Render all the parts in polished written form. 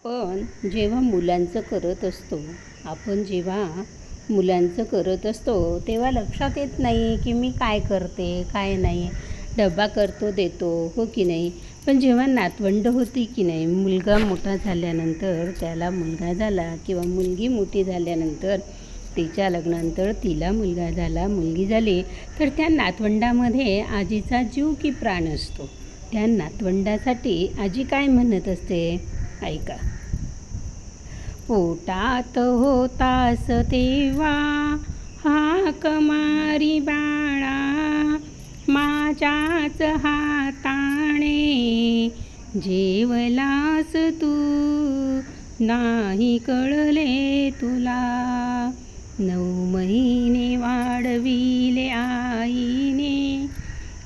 पण जेव्हा मुलांचं करत असतो आपण जेव्हा मुलांचं करत असतो तेव्हा लक्षात येत नाही की मी काय करते काय नाही. डबा करतो देतो हो की नाही. पण जेव्हा नातवंड होती की नाही, मुलगा मोठा झाल्यानंतर, त्याला मुलगा झाला किंवा मुलगी मोठी झाल्यानंतर, तिच्या लग्नानंतर तिला मुलगा झाला मुलगी झाली, तर त्या नातवंडामध्ये आजीचा जीव की प्राण असतो. त्या नातवंडासाठी आजी काय म्हणत असते ऐका. पोटात होतास तेव्हा हाक मारी बाळा, माझ्याच हाताने जेवलास तू, नाही कळले तुला. 9 महिने वाढविले आईने,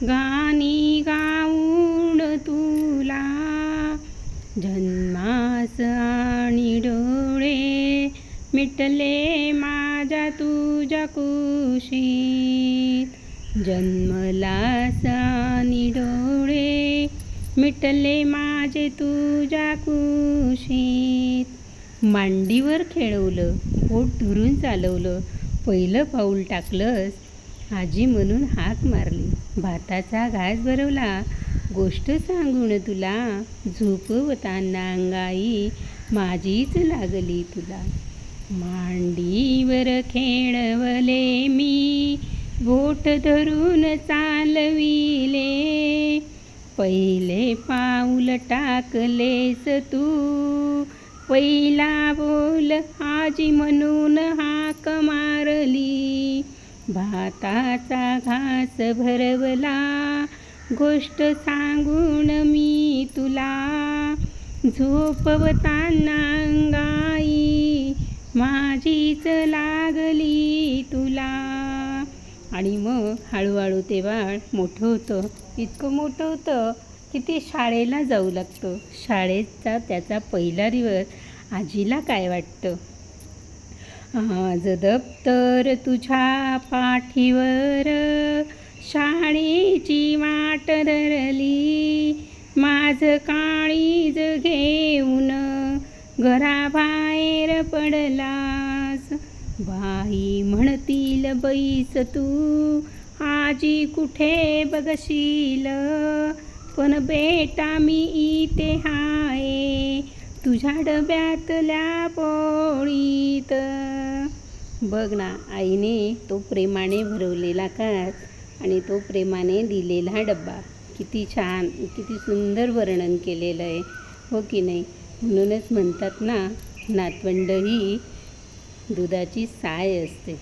गाणी गाऊन तुला. जन्मास आणि डोळे मिटले माझ्या तुझ्या कुशीत. जन्मलास आणि डोळे मिटले माझे तुझ्या कुशीत. मांडीवर खेळवलं, पोट धरून चालवलं, पहिलं पाऊल टाकलंस, आजी म्हणून हाक मारली. भाताचा घास भरवला, गोष्ट सांगून तुला. झोपवताना अंगाई माझीच लागली तुला. मांडीवर खेळवले मी, बोट धरून चालविले. पहिले पाऊल टाकलेस तू, पहिला बोल आजी म्हणून हाक मारली. भाताचा घास भरवला, गोष्ट सांगून मी तुला. झोपवताना अंगाई माझीच लागली तुला. आणि मग हळूहळू ते बाळ मोठं होतं. इतकं मोठं होतं की ते शाळेला जाऊ लागतं. शाळेचा त्याचा पहिला दिवस आजीला काय वाटतं. आज दप्तर तुझ्या पाठीवर, शाळेची वाट धरली. माझं काळीज घेऊन घराबाहेर पडलास. बाई म्हणतील बैस तू, आजी कुठे बघशील. पण बेटा मी इथे आहे, तुझ्या डब्यातल्या पोळीत. बघ ना, आईने तो प्रेमाने भरवलेला कास आणि तो प्रेमाने दिलेला डब्बा किती छान, किती सुंदर वर्णन केलेलं आहे हो की नाही. म्हणूनच म्हणतात ना, नातवंड ही दुधाची साय असते.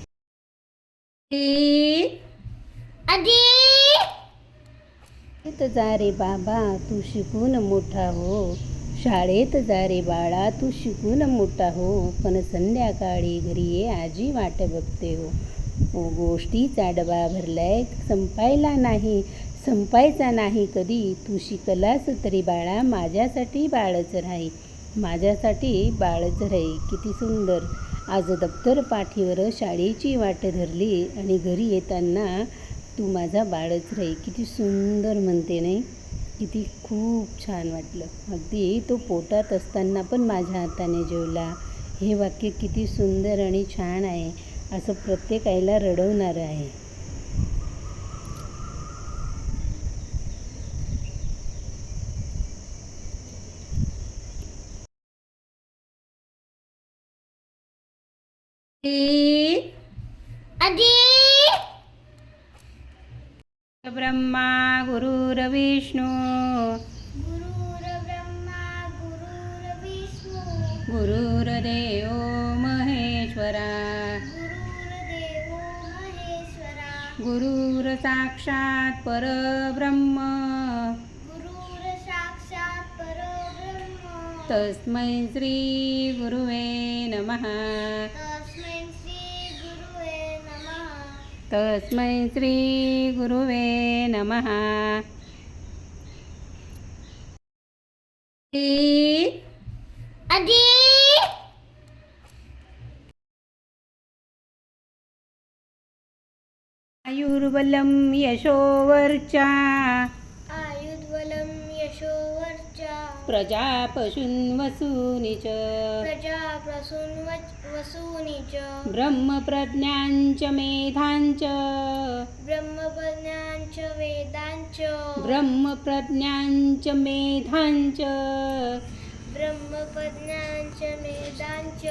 शाळेत जा रे बाबा तू शिकून मोठा हो, शाळेत जा रे बाळा तू शिकून मोठा हो. पण संध्याकाळी घरी ये आजी वाट बघते हो. गोष्टीचा डबा भरलाय संपायचा नाही कधी. तू शिकलास तरी बाळा माझ्यासाठी बाळच राही, माझ्यासाठी बाळच राही. किती सुंदर. आज दप्तर पाठीवर शाळेची वाट धरली आणि घरी येताना तू माझा बाळच राही. किती सुंदर म्हणते नाही. किती खूप छान वाटलं. अगदी तो पोटात असताना पण माझ्या हाताने जेवला. हे वाक्य किती सुंदर आणि छान आहे. असं प्रत्येक आईला रडवणारं आहे. ब्रह्मा गुरुर्विष्णू, गुरुर्देव महेश्वरा, गुरुर साक्षात परब्रह्म, तस्मै श्री गुरुवे नमः. तस्मै श्री गुरुवे नमः. आयुर्बलं यशोवर्चा, आयुर्बलं यशोवर्चा, प्रजापशून् वसूनि च वसूनि च ब्रह्मप्रज्ञाञ्च मेधाञ्च ब्रह्मज्ञाञ्च वेदाञ्च ब्रह्मप्रज्ञाञ्च मेधाञ्च ब्रह्मज्ञाञ्च वेदाञ्च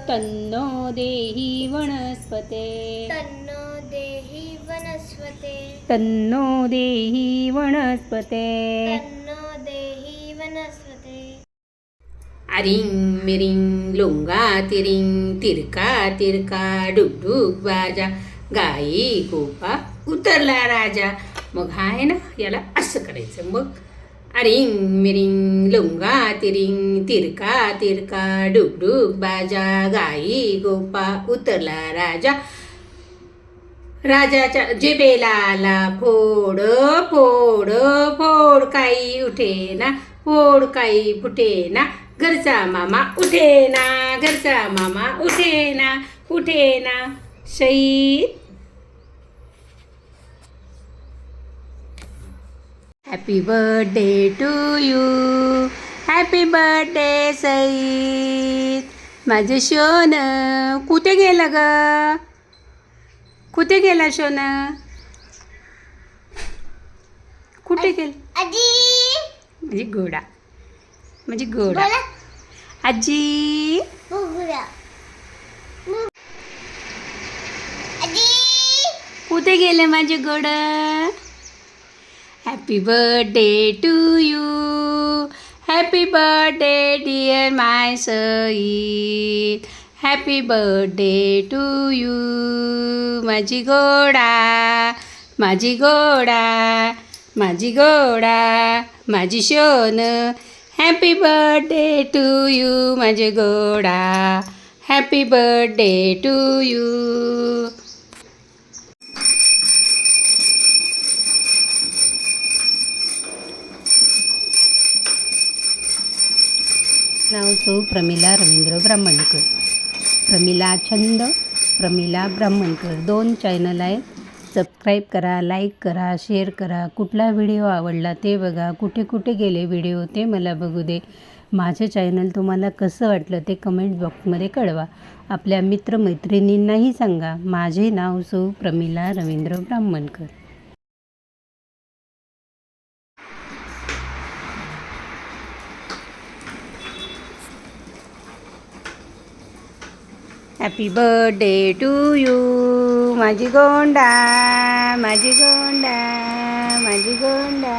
तन्नो देहि वनस्पते तन्नो देहि वनस्पते तन्नो देहि वनस्पते तन्नो देहि वनस्पते. आरिंग मिरिंग लोंगा तिरिंग तिरका तिरका डुगडुग बाजा गाई गोपा उतरला राजा. मग हा आहे ना, याला असं करायचं. मग आरिंग मिरिंग लोंगा तिरिंग तिरका तिरका डुगडुग बाजा गाई गोपा उतरला राजा. राजाच्या जिभेला आला फोड फोड फोड काही उठेना फोड काही फुटेना घरचा मामा उठेना घरचा मामा उठेना उठेना शहीद. Happy birthday to you happy birthday Saeed. माझं शोन कुठे गेलं ग, कुठे गेला शोना, कुठे गेला? आजी म्हणजे घोडा, म्हणजे घोडा. आजी बुगुरा आजी कुठे गेले माझे घोडा? Happy birthday to you happy birthday dear my Saeed. Happy birthday to you माझी घोडा माझी घोडा माझी घोडा माझी शोन. हॅपी बर्थडे टू यू माझे घोडा हॅपी बर्थडे टू यू. नाव सौ प्रमिला रवींद्र ब्राह्मणकर. प्रमिला छंद, प्रमिला ब्राह्मणकर 2 चॅनल आहेत. सबस्क्राईब करा, लाईक करा, शेअर करा. कुठला व्हिडिओ आवडला ते बघा. कुठे कुठे गेले व्हिडिओ ते मला बघू दे. माझं चॅनल तुम्हाला कसं वाटलं ते कमेंट बॉक्समध्ये कळवा. आपल्या मित्रमैत्रिणींनाही सांगा. माझे नाव सौ Pramila Ravindra Brahmankar. Happy birthday to you माझी गोंडा माझी गोंडा माझी गोंडा.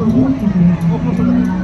ओपन